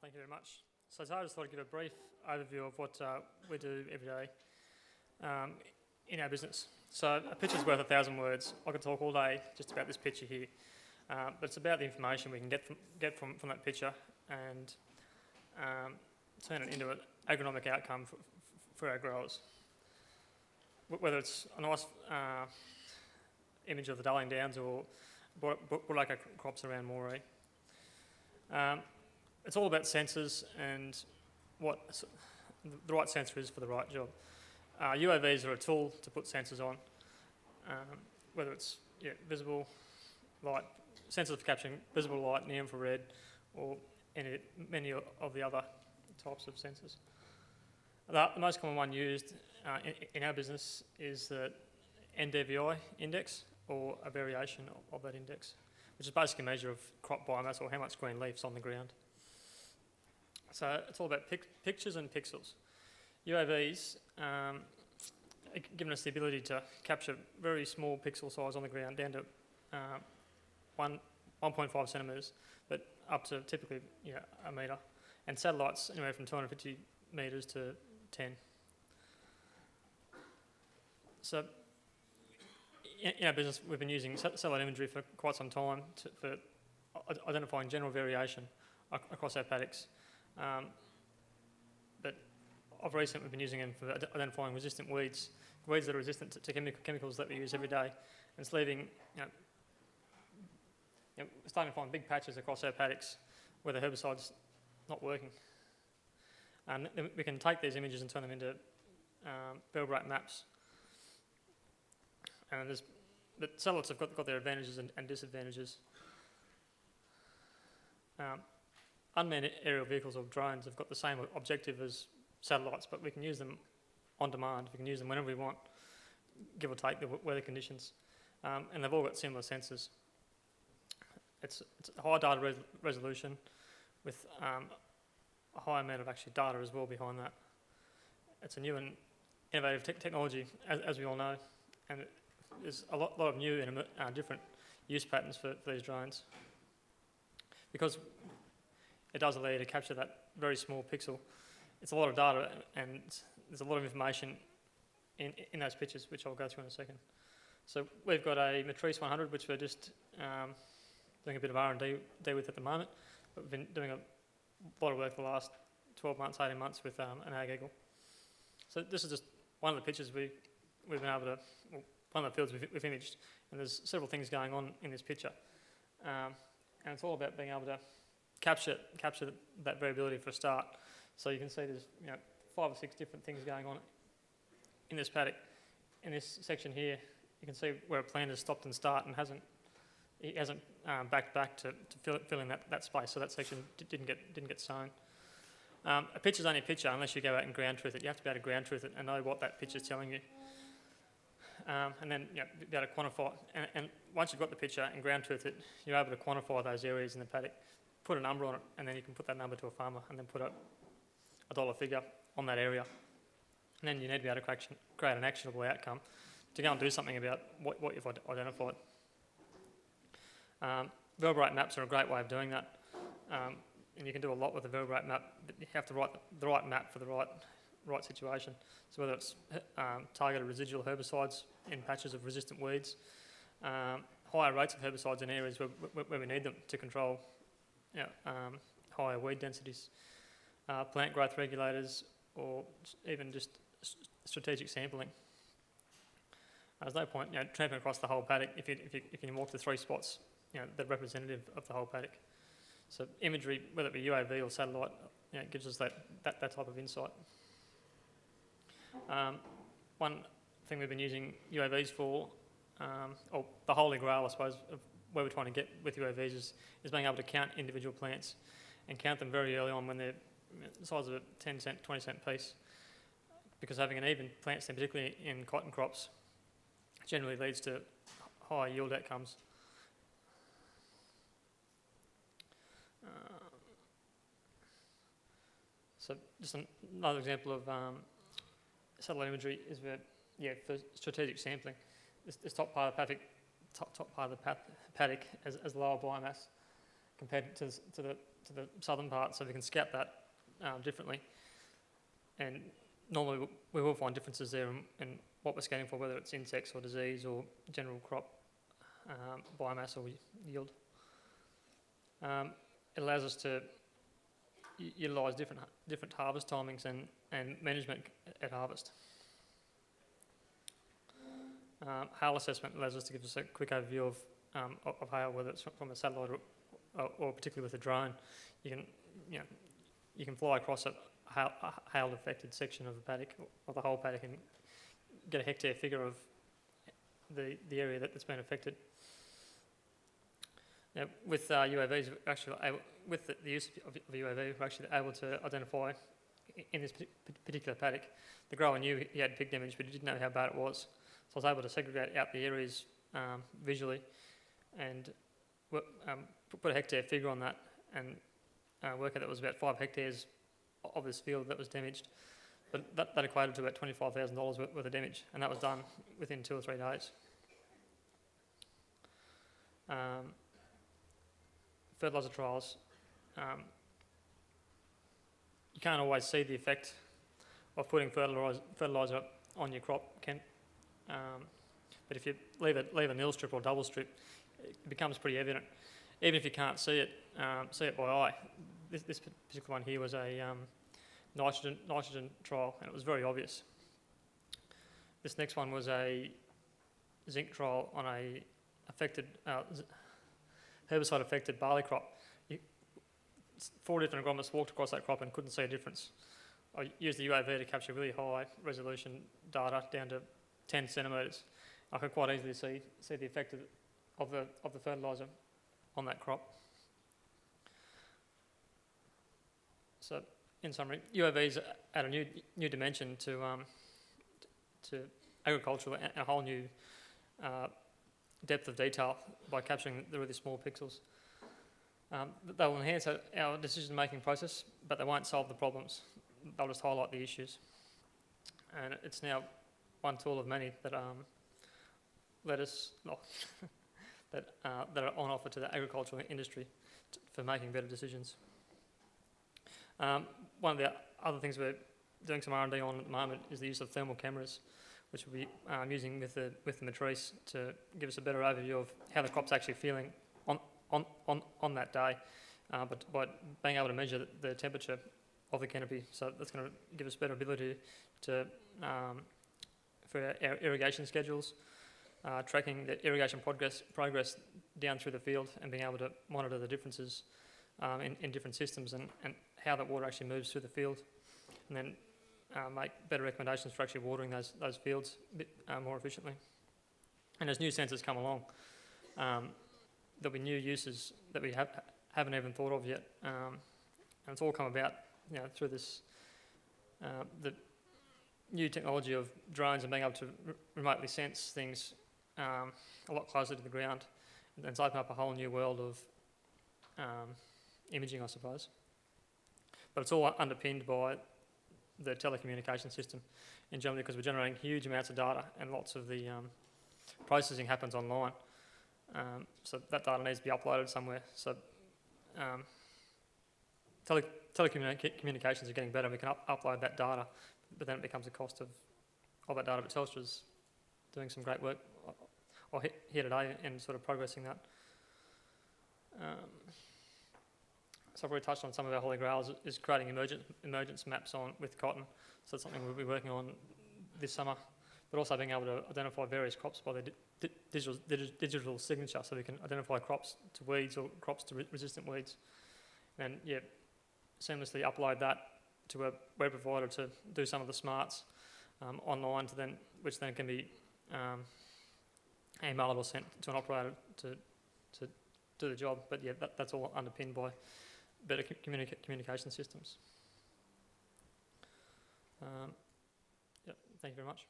Thank you very much. So today I just thought I'd give a brief overview of what we do every day in our business. So a picture's worth 1,000 words. I could talk all day just about this picture here, but it's about the information we can get from that picture and turn it into an agronomic outcome for our growers. Whether it's a nice image of the Darling Downs or broadacre crops around Moree. It's all about sensors and what the right sensor is for the right job. UAVs are a tool to put sensors on, whether it's visible light, sensors for capturing visible light, near infrared, or many of the other types of sensors. The most common one used in our business is the NDVI index, or a variation of that index, which is basically a measure of crop biomass or how much green leaf's on the ground. So it's all about pictures and pixels. UAVs giving us the ability to capture very small pixel size on the ground down to 1.5 centimetres, but up to typically a metre, and satellites anywhere from 250 metres to 10. So in our business, we've been using satellite imagery for quite some time for identifying general variation across our paddocks. But of recent, we've been using them for identifying resistant weeds that are resistant to chemicals that we use every day. And it's leaving, we're starting to find big patches across our paddocks where the herbicide's not working. And then we can take these images and turn them into vertebrate maps. And but satellites have got their advantages and disadvantages. Unmanned aerial vehicles or drones have got the same objective as satellites, but we can use them on demand. We can use them whenever we want, give or take the weather conditions. And they've all got similar sensors. It's a high data resolution with a high amount of actually data as well behind that. It's a new and innovative technology, as we all know, and there's a lot of new and different use patterns for these drones. Because it does allow you to capture that very small pixel. It's a lot of data and there's a lot of information in those pictures, which I'll go through in a second. So we've got a Matrice 100, which we're just doing a bit of R&D with at the moment, but we've been doing a lot of work for the last 12 months, 18 months with an Ag Eagle. So this is just one of the pictures we've been able to, well, one of the fields we've imaged, and there's several things going on in this picture. And it's all about being able to capture that variability for a start. So you can see there's 5 or 6 different things going on in this paddock. In this section here, you can see where a plant has stopped and started and hasn't backed back to fill in that space. So that section didn't get sown. A picture's only a picture unless you go out and ground truth it. You have to be able to ground truth it and know what that picture's telling you. And then be able to quantify. And once you've got the picture and ground truth it, you're able to quantify those areas in the paddock, put a number on it, and then you can put that number to a farmer and then put a dollar figure on that area. And then you need to be able to create an actionable outcome to go and do something about what you've identified. Vertebrate maps are a great way of doing that. And you can do a lot with a vertebrate map, but you have to write the right map for the right situation. So whether it's targeted residual herbicides in patches of resistant weeds, higher rates of herbicides in areas where we need them to control higher weed densities, plant growth regulators, or even just strategic sampling. There's no point tramping across the whole paddock if you can walk to 3 spots that are representative of the whole paddock. So imagery, whether it be UAV or satellite, gives us that type of insight. One thing we've been using UAVs for, or the holy grail, I suppose, of where we're trying to get with UAVs is being able to count individual plants and count them very early on when they're the size of a 10 cent, 20 cent piece. Because having an even plant stem, particularly in cotton crops, generally leads to higher yield outcomes. So just another example of satellite imagery is for strategic sampling. This top part of the paddock has lower biomass compared to the to the southern part, so we can scout that differently. And normally we will find differences there in what we're scanning for, whether it's insects or disease or general crop biomass or yield. It allows us to utilise different harvest timings and management at harvest. Hail assessment allows us to give us a quick overview of hail, whether it's from a satellite or particularly with a drone. You can fly across a hail-affected section of a paddock or the whole paddock and get a hectare figure of the area that's been affected. Now, with UAVs, with the use of UAV, we're actually able to identify in this particular paddock. The grower knew he had pig damage, but he didn't know how bad it was. So I was able to segregate out the areas visually and put a hectare figure on that and work out that it was about 5 hectares of this field that was damaged. But that equated to about $25,000 worth of damage, and that was done within 2 or 3 days. Fertiliser trials. You can't always see the effect of putting fertiliser on your crop, but if you leave a nil strip or double strip, it becomes pretty evident. Even if you can't see it by eye. This particular one here was a nitrogen trial, and it was very obvious. This next one was a zinc trial on a herbicide-affected barley crop. 4 different agronomists walked across that crop and couldn't see a difference. I used the UAV to capture really high resolution data down to 10 centimetres. I could quite easily see the effect of the fertiliser on that crop. So, in summary, UAVs add a new dimension to agriculture and a whole new depth of detail by capturing the really small pixels. They will enhance our decision-making process, but they won't solve the problems. They'll just highlight the issues. And it's now one tool of many that that are on offer to the agricultural industry for making better decisions. One of the other things we're doing some R&D on at the moment is the use of thermal cameras, which we'll be using with the matrice to give us a better overview of how the crop's actually feeling on that day, but by being able to measure the temperature of the canopy. So that's going to give us better ability to for our irrigation schedules, tracking the irrigation progress down through the field and being able to monitor the differences in different systems and how that water actually moves through the field, and then make better recommendations for actually watering those fields a bit more efficiently. And as new sensors come along, there'll be new uses that we haven't even thought of yet, and it's all come about through this the new technology of drones and being able to remotely sense things a lot closer to the ground, and it's opened up a whole new world of imaging, I suppose. But it's all underpinned by the telecommunication system in general, because we're generating huge amounts of data and lots of the processing happens online. So that data needs to be uploaded somewhere. So telecommunications are getting better. We can upload that data, but then it becomes a cost of that data. But Telstra's doing some great work here today and sort of progressing that. So I've already touched on some of our holy grails is creating emergence maps with cotton. So that's something we'll be working on this summer, but also being able to identify various crops by their digital signature, so we can identify crops to weeds or crops to resistant weeds, and seamlessly upload that to a web provider to do some of the smarts online, which then can be emailed or sent to an operator to do the job. But that's all underpinned by better communication systems. Thank you very much.